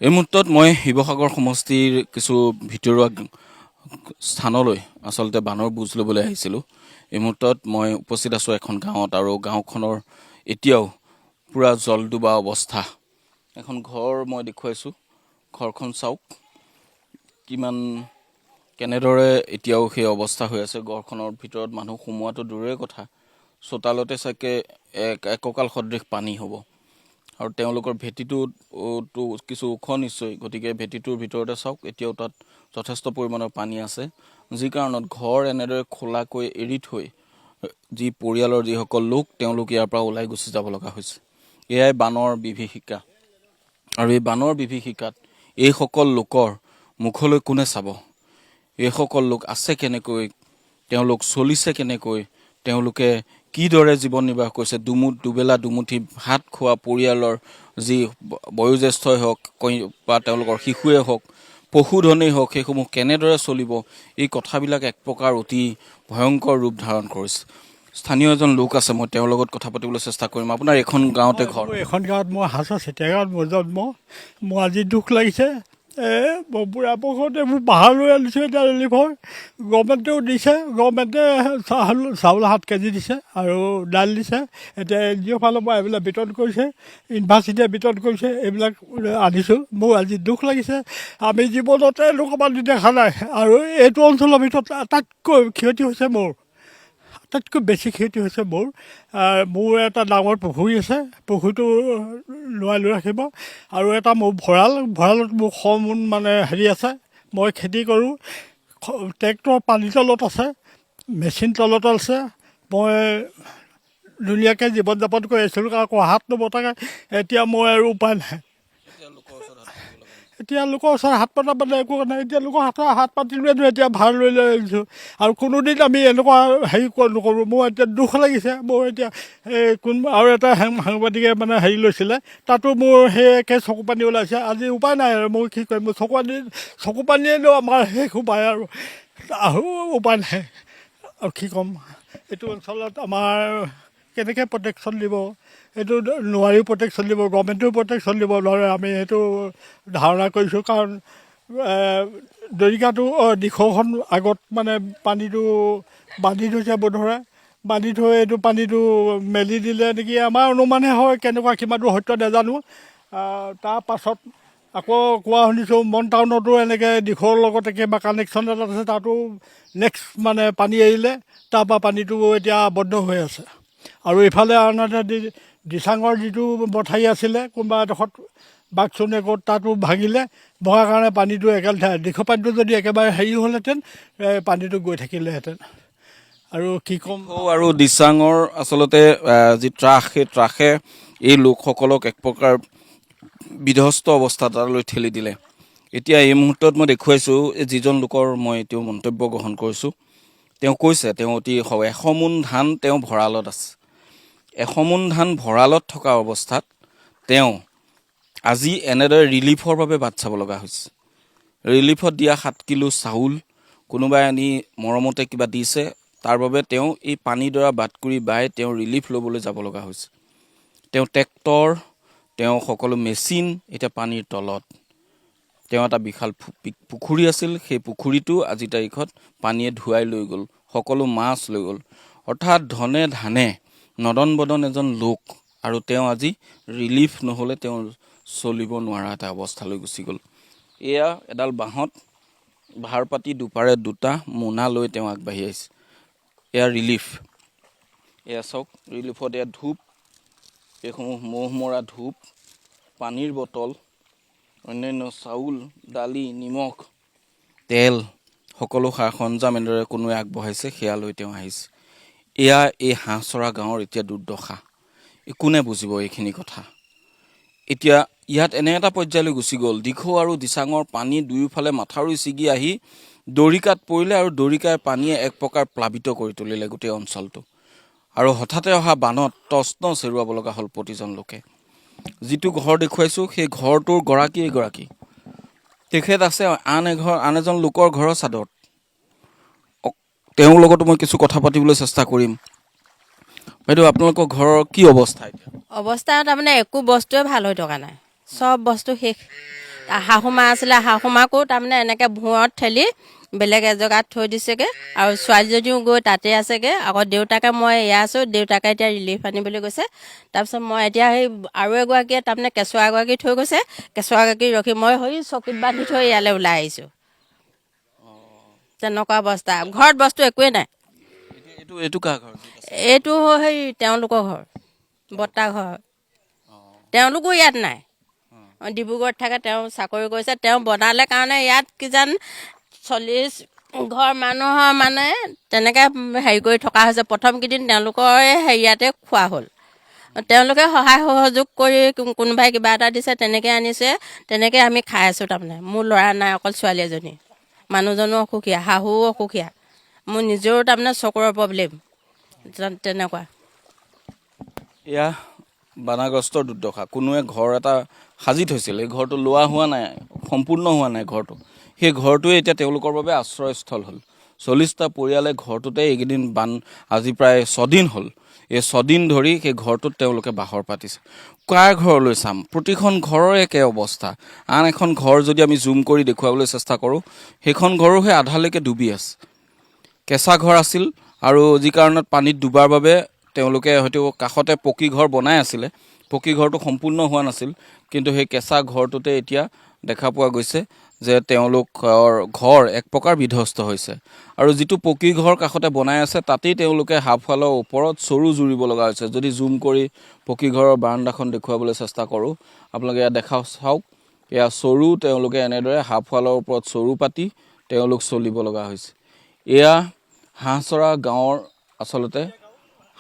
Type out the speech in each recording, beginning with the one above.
এই মুহূৰ্তত মই শিৱসাগৰ সমষ্টিৰ কিছু ভিতৰুৱা স্থানলৈ আচলতে বানৰ বুজ ল'বলৈ আহিছিলোঁ। এই মুহূৰ্তত মই উপস্থিত আছোঁ এখন গাঁৱত আৰু গাঁওখনৰ এতিয়াও পুৰা জলডুবা অৱস্থা। এখন ঘৰ মই দেখুৱাইছোঁ, ঘৰখন চাওক কিমান কেনেদৰে এতিয়াও সেই অৱস্থা হৈ আছে। ঘৰখনৰ ভিতৰত মানুহ সোমোৱাটো দূৰৰে কথা, চোতালতে চাগে একঁকাল সদৃশ পানী হ'ব আৰু তেওঁলোকৰ ভেটিটোতো কিছু ওখ নিশ্চয়, গতিকে ভেটিটোৰ ভিতৰতে চাওক এতিয়াও তাত যথেষ্ট পৰিমাণৰ পানী আছে, যি কাৰণত ঘৰ এনেদৰে খোলাকৈ এৰি থৈ যি পৰিয়ালৰ যিসকল লোক তেওঁলোক ইয়াৰ পৰা ওলাই গুচি যাব লগা হৈছে। এয়াই বানৰ বিভীষিকা আৰু এই বানৰ বিভীষিকাত এইসকল লোকৰ মুখলৈ কোনে চাব? এইসকল লোক আছে কেনেকৈ, তেওঁলোক চলিছে কেনেকৈ, তেওঁলোকে কিদৰে জীৱন নিৰ্বাহ কৰিছে? দুবেলা দুমুঠি ভাত খোৱা পৰিয়ালৰ যি বয়োজ্যেষ্ঠই হওক বা তেওঁলোকৰ শিশুৱে হওক, পশুধনেই হওক, সেইসমূহ কেনেদৰে চলিব? এই কথাবিলাক এক প্ৰকাৰ অতি ভয়ংকৰ ৰূপ ধাৰণ কৰিছে। স্থানীয় এজন লোক আছে, মই তেওঁৰ লগত কথা পাতিবলৈ চেষ্টা কৰিম। আপোনাৰ এখন গাঁৱতে ঘৰ? এখন গাঁৱত মই হাছৰ চেতিয়া গাঁৱত মোৰ জন্ম। মোৰ আজি দুখ লাগিছে। বুঢ়া বয়সতে মোৰ পাহাৰলৈ আনিছোঁ এতিয়া ৰিলিফৰ। গভৰ্ণমেণ্টেও দিছে, গভৰ্ণমেণ্টে চাউল 7 কেজি দিছে আৰু দাইল দিছে। এতিয়া NGO ফালৰ পৰা এইবিলাক বিতৰণ কৰিছে, ইউনিভাৰ্চিটিয়ে বিতৰণ কৰিছে, এইবিলাক আনিছোঁ। মোৰ আজি দুখ লাগিছে। আমি জীৱনতে এনেকুৱা পানী দেখা নাই আৰু এইটো অঞ্চলৰ ভিতৰত আটাইতকৈ ক্ষতি হৈছে মোৰ, আটাইতকৈ বেছি ক্ষতি হৈছে মোৰ। মোৰ এটা ডাঙৰ পুখুৰী আছে, পুখুৰীটো লৈ ৰাখিব আৰু এটা মোৰ ভঁৰালত মোৰ 100 মোন মানে হেৰি আছে। মই খেতি কৰোঁ, ট্ৰেক্টৰ পানী তলত আছে, মেচিন তলত আছে। মই ধুনীয়াকৈ জীৱন যাপন কৰি আছিলোঁ, আকৌ হাত নবটাকৈ। এতিয়া মই আৰু উপায় নাই। এতিয়া লোকৰ ওচৰত হাত পতা মানে একো নাই। এতিয়া লোকৰ হাত পাতিলোৱেতো এতিয়া ভাৰ লৈ আহিছোঁ আৰু কোনোদিন আমি এনেকুৱা হেৰি নকৰোঁ। মোৰ এতিয়া দুখ লাগিছে। মোৰ এতিয়া কোনোবা আৰু এটা সাংবাদিকে মানে হেৰি লৈছিলে, তাতো মোৰ সেই একে চকু পানী ওলাইছে। আজি উপায় নাই আৰু মই কি কৰিম? মোৰ চকু পানীয়েতো আমাৰ শেষ উপায় আৰু উপায় নাই আৰু কি ক'ম। এইটো অঞ্চলত আমাৰ কেনেকৈ প্ৰটেকশ্যন দিব? এইটো নোৱাৰিও প্ৰটেকশ্যন দিব, গভৰ্ণমেণ্টেও প্ৰটেকশ্যন দিব নোৱাৰে। আমি সেইটো ধাৰণা কৰিছোঁ, কাৰণ দৰিকাটো দিখৌখন আগত মানে পানীটো বান্ধি থৈছে বোধহয়, বান্ধি থৈ এইটো পানীটো মেলি দিলে নেকি, আমাৰ অনুমানহে হয়। কেনেকুৱা কিমানটো সত্য নাজানো। তাৰ পাছত আকৌ কোৱা শুনিছোঁ মন টাউনতো এনেকৈ দিখৌৰ লগত কিবা কানেকশ্যন এটা আছে, তাতো নেক্সট মানে পানী এৰিলে তাৰপৰা পানীটো এতিয়া বন্ধ হৈ আছে। আৰু ইফালে আনহাতে দিচাঙৰ যিটো মথাৰি আছিলে কোনোবা এডোখৰত বাঘচুনে ক'ত, তাতো ভাঙিলে। ভঙাৰ কাৰণে পানীটো একেলঠাই দিখৌ পানীটো যদি একেবাৰে হেৰি হ'লহেঁতেন, পানীটো গৈ থাকিলেহেঁতেন। আৰু কি ক'ম। আৰু দিচাঙৰ আচলতে যি ত্ৰাস, সেই ত্ৰাসে এই লোকসকলক এক প্ৰকাৰ বিধ্বস্ত অৱস্থা তালৈ ঠেলি দিলে। এতিয়া এই মুহূৰ্তত মই দেখুৱাইছোঁ যিজন লোকৰ মই এতিয়াও মন্তব্য গ্ৰহণ কৰিছোঁ, তেওঁ কৈছে তেওঁ অতি 100 মোন ধান তেওঁ ভঁৰালত আছে। 100 মোন ধান ভঁৰালত থকা অৱস্থাত তেওঁ আজি এনেদৰে ৰিলিফৰ বাবে বাট চাব লগা হৈছে। ৰিলিফত দিয়া 7 কিলো চাউল কোনোবাই আনি মৰমতে কিবা দিছে, তাৰ বাবে তেওঁ এই পানীডৰা বাটকুৰি বাই তেওঁ ৰিলিফ ল'বলৈ যাব লগা হৈছে। তেওঁ ট্ৰেক্টৰ, তেওঁ সকলো মেচিন এতিয়া পানীৰ তলত। তেওঁ এটা বিশাল পুখুৰী আছিল, সেই পুখুৰীটো আজিৰ তাৰিখত পানীয়ে ধুৱাই লৈ গ'ল, সকলো মাছ লৈ গ'ল। অৰ্থাৎ ধনে ধানে নদন বদন এজন লোক, আৰু তেওঁ আজি ৰিলিফ নহ'লে তেওঁ চলিব নোৱাৰা এটা অৱস্থালৈ গুচি গ'ল। এয়া এডাল বাঁহত ভাৰ পাতি দুপাৰে 2টা মোনা লৈ তেওঁ আগবাঢ়ি আহিছে। এয়া ৰিলিফ, এয়া চাওক ৰিলিফত এয়া ধূপ, এইসমূহ মহ মৰা ধূপ, পানীৰ বটল, অন্যান্য চাউল, দালি, নিমখ, তেল, সকলো সা সৰঞ্জাম এনেদৰে কোনোৱে আগবঢ়াইছে, সেয়া লৈ তেওঁ আহিছে। এয়া এই হাঁহচৰা গাঁৱৰ এতিয়া দুৰ্দশা। কোনে বুজিব এইখিনি কথা? এতিয়া ইয়াত এনে এটা পৰ্যায়লৈ গুচি গ'ল, দিখৌ আৰু দিচাঙৰ পানী দুয়োফালে মাথাউৰি ছিগি আহি দৰিকাত পৰিলে আৰু দৰিকাই পানীয়ে এক প্ৰকাৰ প্লাবিত কৰি তুলিলে গোটেই অঞ্চলটো। আৰু হঠাতে অহা বানত তছনছ হেৰুৱাব লগা হ'ল প্ৰতিজন লোকে। যিটো ঘৰ দেখুৱাইছোঁ সেই ঘৰটোৰ গৰাকী তেখেত আছে আন এজন লোকৰ ঘৰৰ চাদত। তেওঁৰ লগতো মই কিছু কথা পাতিবলৈ চেষ্টা কৰিম। বাইদেউ, আপোনালোকৰ ঘৰৰ কি অৱস্থা এতিয়া? অৱস্থা তাৰমানে একো বস্তুৱে ভাল হৈ থকা নাই, চব বস্তু শেষ। শাহুমা আছিলে, শাহুমাকো তাৰমানে এনেকৈ ভূঁৰত ঠেলি বেলেগ এজেগাত থৈ দিছেগৈ আৰু ছোৱালীজনীও গৈ তাতে আছেগৈ। আকৌ দেউতাকে মই এয়া আছোঁ, দেউতাকে এতিয়া ৰিলিফ আনিবলৈ গৈছে। তাৰপিছত মই এতিয়া সেই আৰু এগৰাকীয়ে তাৰমানে কেঁচুৱা এগৰাকী থৈ গৈছে, কেঁচুৱা এগৰাকী ৰখি মই সেই চকীত বান্ধি থৈ ইয়ালৈ ওলাই আহিছোঁ। তেনেকুৱা অৱস্থা, ঘৰত বস্তু একোৱেই নাই। এইটো কাৰ ঘৰ? এইটো সেই তেওঁলোকৰ ঘৰ, বৰ্তা ঘৰ। তেওঁলোকো ইয়াত নাই, ডিব্ৰুগড়ত থাকে, তেওঁ চাকৰি কৰিছে। তেওঁ বনালে কাৰণে ইয়াত কিজান 40 ঘৰ মানুহৰ মানে তেনেকৈ হেৰি কৰি থকা হৈছে। প্ৰথম কেইদিন তেওঁলোকৰ হেৰিয়াতে খোৱা হ'ল। তেওঁলোকে সহায় সহযোগ কৰি কোনোবাই কিবা এটা দিছে, তেনেকৈ আনিছে, তেনেকৈ আমি খাই আছোঁ। তাৰমানে মোৰ ল'ৰা নাই, অকল ছোৱালী এজনী। মানুহজনো অসুখীয়া, শাহুও অসুখীয়া, মোৰ নিজৰো তাৰমানে চকুৰৰ প্ৰব্লেম তেনেকুৱা। এয়া বানাগ্ৰস্তৰ দুৰ্দশা। কোনোৱে ঘৰ এটা সাজি থৈছিল, এই ঘৰটো লোৱা হোৱা নাই, সম্পূৰ্ণ হোৱা নাই ঘৰটো। সেই ঘৰটোৱে এতিয়া তেওঁলোকৰ বাবে আশ্ৰয়স্থল হ'ল। 40টা পৰিয়ালে ঘৰটোতে এইকেইদিন আজি প্ৰায় 6 দিন হ'ল। এই 6 দিন ধৰি সেই ঘৰটোত তেওঁলোকে বাহৰ পাতিছে। কাৰ ঘৰলৈ চাম? প্ৰতিখন ঘৰৰ একে অৱস্থা। আন এখন ঘৰ যদি আমি জুম কৰি দেখুৱাবলৈ চেষ্টা কৰোঁ, সেইখন ঘৰো সেই আধালৈকে ডুবি আছে। কেঁচা ঘৰ আছিল আৰু যি কাৰণত পানীত ডুবাৰ বাবে তেওঁলোকে হয়তো কাষতে পকী ঘৰ বনাই আছিলে, পকী ঘৰটো সম্পূৰ্ণ হোৱা নাছিল। কিন্তু সেই কেঁচা ঘৰটোতে এতিয়া দেখা পোৱা গৈছে যে তেওঁলোকৰ ঘৰ এক প্ৰকাৰ বিধ্বস্ত হৈছে। আৰু যিটো পকী ঘৰ কাষতে বনাই আছে, তাতেই তেওঁলোকে হাফৱালৰ ওপৰত চৰু জুৰিব লগা হৈছে। যদি জুম কৰি পকী ঘৰৰ বাৰাণ্ডাখন দেখুৱাবলৈ চেষ্টা কৰোঁ, আপোনালোকে ইয়াত চাওক, এয়া চৰু তেওঁলোকে এনেদৰে হাফৱালৰ ওপৰত চৰু পাতি তেওঁলোক চলিব লগা হৈছে। এয়া হাঁহচৰা গাঁৱৰ, আচলতে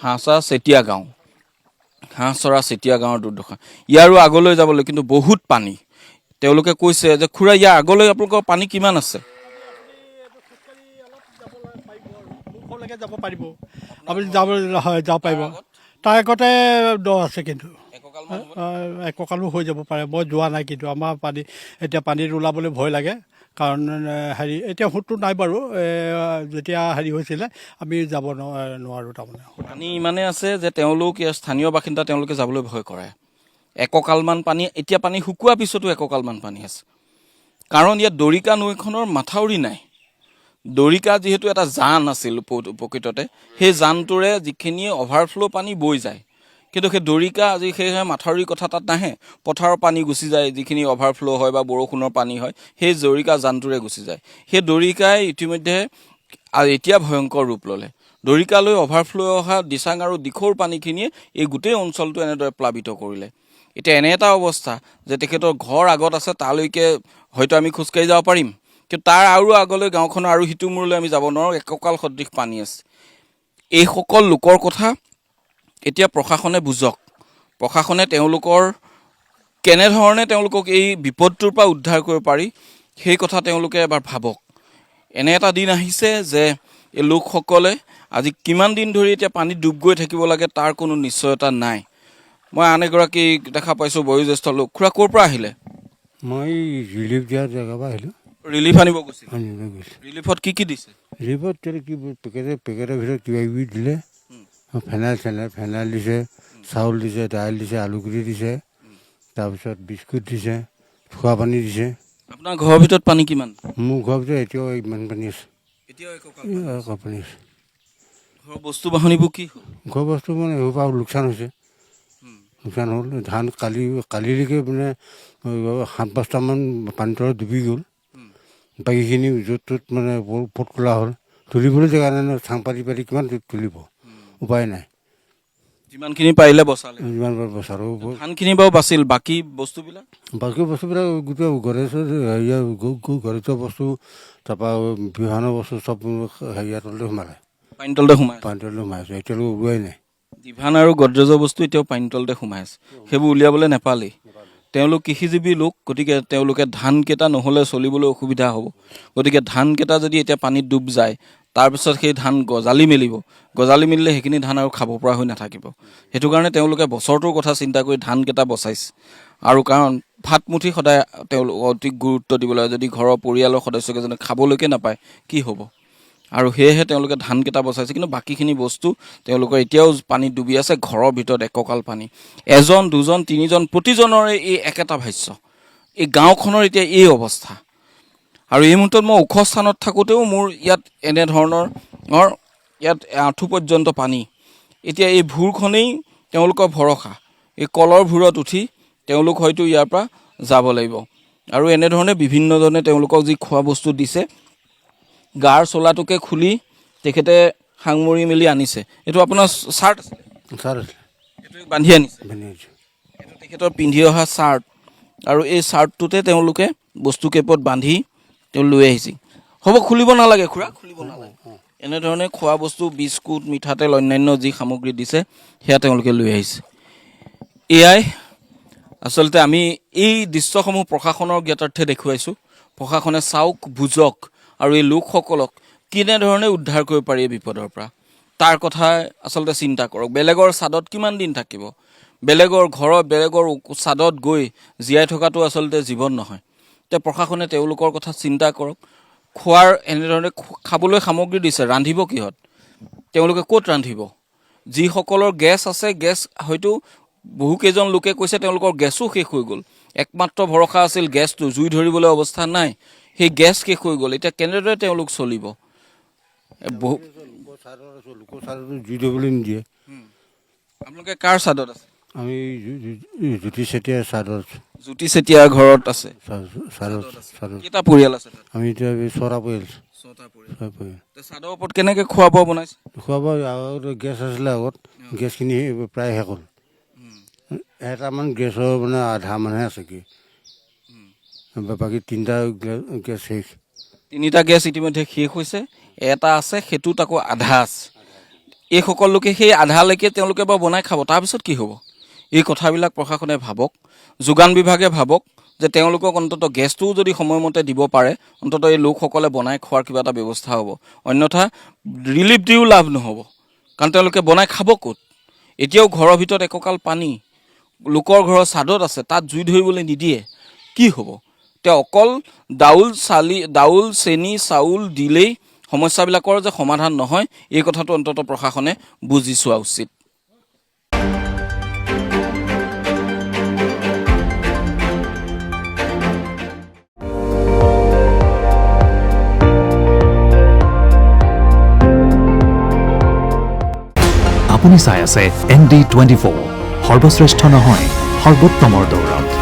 হাঁহচৰা চেতিয়া গাঁও, হাঁহচৰা চেতিয়া গাঁৱৰ দুৰ্দশা। ইয়াৰো আগলৈ যাবলৈ কিন্তু বহুত পানী। তেওঁলোকে কৈছে যে খুৰা, ইয়াৰ আগলৈ আপোনালোকৰ পানী কিমান আছে? মুখলৈকে যাব পাৰিব, আপুনি যাব পাৰিব। তাৰ আগতে দ আছে, কিন্তু এককালো হৈ যাব পাৰে। মই যোৱা নাই, কিন্তু আমাৰ এতিয়া পানীত ওলাবলৈ ভয় লাগে। কাৰণ হেৰি এতিয়া সোঁতটো নাই বাৰু, যেতিয়া হেৰি হৈছিলে আমি যাব নোৱাৰোঁ। তাৰমানে পানী ইমানেই আছে যে তেওঁলোক স্থানীয় বাসিন্দা, তেওঁলোকে যাবলৈ ভয় কৰে। এককালমান পানী, এতিয়া পানী শুকোৱাৰ পিছতো এককালমান পানী আছে। কাৰণ ইয়াত দৰিকা নৈখনৰ মাথাউৰি নাই। দৰিকা যিহেতু এটা জান আছিল প্ৰকৃততে, সেই জানটোৰে যিখিনি অভাৰফ্ল' পানী বৈ যায়, কিন্তু সেই দৰিকা আজি সেয়েহে মাথাউৰিৰ কথা তাত নাহে। পথাৰৰ পানী গুচি যায়, যিখিনি অভাৰফ্ল' হয় বা বৰষুণৰ পানী হয়, সেই দৰিকা জানটোৰে গুচি যায়। সেই দৰিকাই ইতিমধ্যে এতিয়া ভয়ংকৰ ৰূপ ল'লে। দৰিকালৈ অভাৰফ্ল' অহা দিচাং আৰু দিখৌৰ পানীখিনিয়ে এই গোটেই অঞ্চলটো এনেদৰে প্লাবিত কৰিলে। এতিয়া এনে এটা অৱস্থা যে তেখেতৰ ঘৰ আগত আছে, তালৈকে হয়তো আমি খোজকাঢ়ি যাব পাৰিম, কিন্তু তাৰ আৰু আগলৈ গাঁওখনৰ আৰু সিটো মূৰলৈ আমি যাব নোৱাৰোঁ। এককাল সদৃশ পানী আছে। এইসকল লোকৰ কথা এতিয়া প্ৰশাসনে বুজক। প্ৰশাসনে তেওঁলোকৰ কেনেধৰণে তেওঁলোকক এই বিপদটোৰ পৰা উদ্ধাৰ কৰিব পাৰি, সেই কথা তেওঁলোকে এবাৰ ভাবক। এনে এটা দিন আহিছে যে এই লোকসকলে আজি কিমান দিন ধৰি এতিয়া পানীত ডুব গৈ থাকিব লাগে, তাৰ কোনো নিশ্চয়তা নাই। মই আন এগৰাকী দেখা পাইছোঁ, বয়োজ্যেষ্ঠ লোক। খুৰা, ক'ৰ পৰা আহিলে? মই ৰিলিফ দিয়াৰ জেগাৰ পৰা আহিলোঁ। ৰিলিফ আনিব গৈছিল? গৈছোঁ। ৰিলিফত কি কি দিছে? ৰিলিফত কি পেকেটৰ ভিতৰত কিবা কিবি দিলে। ফেনাইল দিছে, চাউল দিছে, দাইল দিছে, আলুগুটি দিছে, তাৰপিছত বিস্কুট দিছে, খোৱা পানী দিছে। আপোনাৰ ঘৰৰ ভিতৰত পানী কিমান? মোৰ ঘৰৰ ভিতৰত এতিয়াও ইমান পানী আছে, এতিয়াও পানী আছে। ঘৰৰ বস্তু বাহনিবোৰ কি হ'ল? ঘৰৰ বস্তু মানে সেইবোৰ পৰা লোকচান হৈছে। লোকচান হ'ল। ধান কালিলৈকে মানে 7-8টামান পানীৰ তলত ডুবি গ'ল। বাকীখিনি য'ত ত'ত মানে ফুটকলা হ'ল। তুলিবলৈ জেগা নাই নহয়, চাং পাতি কিমান তুলিব, উপায় নাই। যিমানখিনি পাৰিলে বচালে, যিমান বচালোঁ। ধানখিনি বাৰু বাচিল, বাকী বস্তুবিলাক গোটেই গৰেজৰ বস্তু, তাৰপৰা বিহানৰ বস্তু চব হেৰিয়াৰ তলতে সোমালে, পানীৰ তলতে সোমাই সোমাইছে। এতিয়ালৈকে ওলোৱাই নাই। ডিভান আৰু গডৰেজৰ বস্তু এতিয়াও পানীৰ তলতে সোমাই আছে। সেইবোৰ উলিয়াবলৈ নেপালেই। তেওঁলোক কৃষিজীৱী লোক, গতিকে তেওঁলোকে ধানকেইটা নহ'লে চলিবলৈ অসুবিধা হ'ব। গতিকে ধানকেইটা যদি এতিয়া পানীত ডুব যায়, তাৰপিছত সেই ধান গজালি মেলিব। গজালি মেলিলে সেইখিনি ধান আৰু খাব পৰা হৈ নাথাকিব। সেইটো কাৰণে তেওঁলোকে বছৰটোৰ কথা চিন্তা কৰি ধানকেইটা বচাইছে। আৰু কাৰণ ভাতমুঠি সদায় তেওঁলোক অতি গুৰুত্ব দিব লাগে। যদি ঘৰৰ পৰিয়ালৰ সদস্যকেইজনে খাবলৈকে নাপায়, কি হ'ব? আৰু সেয়েহে তেওঁলোকে ধানকেইটা বচাইছে। কিন্তু বাকীখিনি বস্তু তেওঁলোকৰ এতিয়াও পানীত ডুবি আছে। ঘৰৰ ভিতৰত এককাল পানী। 1, 2, 3জন প্ৰতিজনৰে এই একেটা ভাষ্য। এই গাঁওখনৰ এতিয়া এই অৱস্থা। আৰু এই মুহূৰ্তত মই ওখ স্থানত থাকোঁতেও মোৰ ইয়াত এনেধৰণৰ ইয়াত আঁঠু পৰ্যন্ত পানী। এতিয়া এই ভূৰখনেই তেওঁলোকৰ ভৰসা। এই কলৰ ভূৰত উঠি তেওঁলোক হয়তো ইয়াৰ পৰা যাব লাগিব। আৰু এনেধৰণে বিভিন্নজনে তেওঁলোকক যি খোৱা বস্তু দিছে, গাৰ চোলাটোকে খুলি তেখেতে সাংমৰি মেলি আনিছে। এইটো আপোনাৰ চাৰ্ট আছিলে, ছাৰ এইটো বান্ধি আনিছে, এইটো তেখেতৰ পিন্ধি অহা চাৰ্ট। আৰু এই চাৰ্টটোতে তেওঁলোকে বস্তু কেইপদ বান্ধি তেওঁ লৈ আহিছে। হ'ব, খুলিব নালাগে খুৰা, খুলিব নালাগে। এনেধৰণে খোৱা বস্তু, বিস্কুট, মিঠাতেল, অন্যান্য যি সামগ্ৰী দিছে সেয়া তেওঁলোকে লৈ আহিছে। এয়াই আচলতে আমি এই দৃশ্যসমূহ প্ৰশাসনৰ জ্ঞাতাৰ্থে দেখুৱাইছোঁ। প্ৰশাসনে চাওক, বুজক আৰু এই লোকসকলক কেনেধৰণে উদ্ধাৰ কৰিব পাৰি এই বিপদৰ পৰা, তাৰ কথা আচলতে চিন্তা কৰক। বেলেগৰ ছাদত কিমান দিন থাকিব? বেলেগৰ ঘৰত, বেলেগৰ ছাদত গৈ জীয়াই থকাটো আচলতে জীৱন নহয়। এতিয়া প্ৰশাসনে তেওঁলোকৰ কথা চিন্তা কৰক। খোৱাৰ এনেধৰণে খাবলৈ সামগ্ৰী দিছে, ৰান্ধিব কিহত? তেওঁলোকে ক'ত ৰান্ধিব? যিসকলৰ গেছ আছে, গেছ হয়তো বহুকেইজন লোকে কৈছে তেওঁলোকৰ গেছো শেষ হৈ গ'ল। একমাত্ৰ ভৰসা আছিল গেছটো, জুই ধৰিবলৈ অৱস্থা নাই, সেই গেছ শেষ হৈ গ'ল। এতিয়া কেনেদৰে তেওঁলোক চলিব? লোকৰ চাদতো জুই ধৰিবলৈ নিদিয়ে। আপোনালোকে কাৰ ছাদত আছে? আমি জ্যোতি চেতিয়াৰ চাদত, জ্যোতি চেতিয়াৰ ঘৰত আছে। চাদত কেইটা পৰিয়াল আছে তাত? আমি এতিয়া ছটা পৰিয়াল। ছাদৰ ওপৰত কেনেকৈ খোৱা বোৱা বনাইছে? খোৱা বোৱা আগতে গেছ আছিলে, আগত গেছখিনি প্ৰায় শেষ হ'ল। এটামান গেছৰ মানে আধা মানহে আছে কি, বাকী 3টা গেছ শেষ। 3টা গেছ ইতিমধ্যে শেষ হৈছে, এটা আছে, সেইটোত আকৌ আধা আছে। এইসকল লোকে সেই আধালৈকে তেওঁলোকে বাৰু বনাই খাব, তাৰপিছত কি হ'ব? এই কথাবিলাক প্ৰশাসনে ভাবক, যোগান বিভাগে ভাবক যে তেওঁলোকক অন্ততঃ গেছটোও যদি সময়মতে দিব পাৰে, অন্ততঃ এই লোকসকলে বনাই খোৱাৰ কিবা এটা ব্যৱস্থা হ'ব। অন্যথা ৰিলিফ দিও লাভ নহ'ব, কাৰণ তেওঁলোকে বনাই খাব ক'ত? এতিয়াও ঘৰৰ ভিতৰত একঁকাল পানী, লোকৰ ঘৰৰ ছাদত আছে, তাত জুই ধৰিবলৈ নিদিয়ে, কি হ'ব? তেওঁ অকল দাউল, চেনি, চাউল দিলেই সমস্যাবিলাকৰ যে সমাধান নহয়, এই কথাটো অন্ততঃ প্ৰশাসনে বুজি চোৱা উচিত। আপুনি চাই আছে ND24, সৰ্বশ্ৰেষ্ঠ নহয়, সৰ্বোত্তমৰ দৌৰত।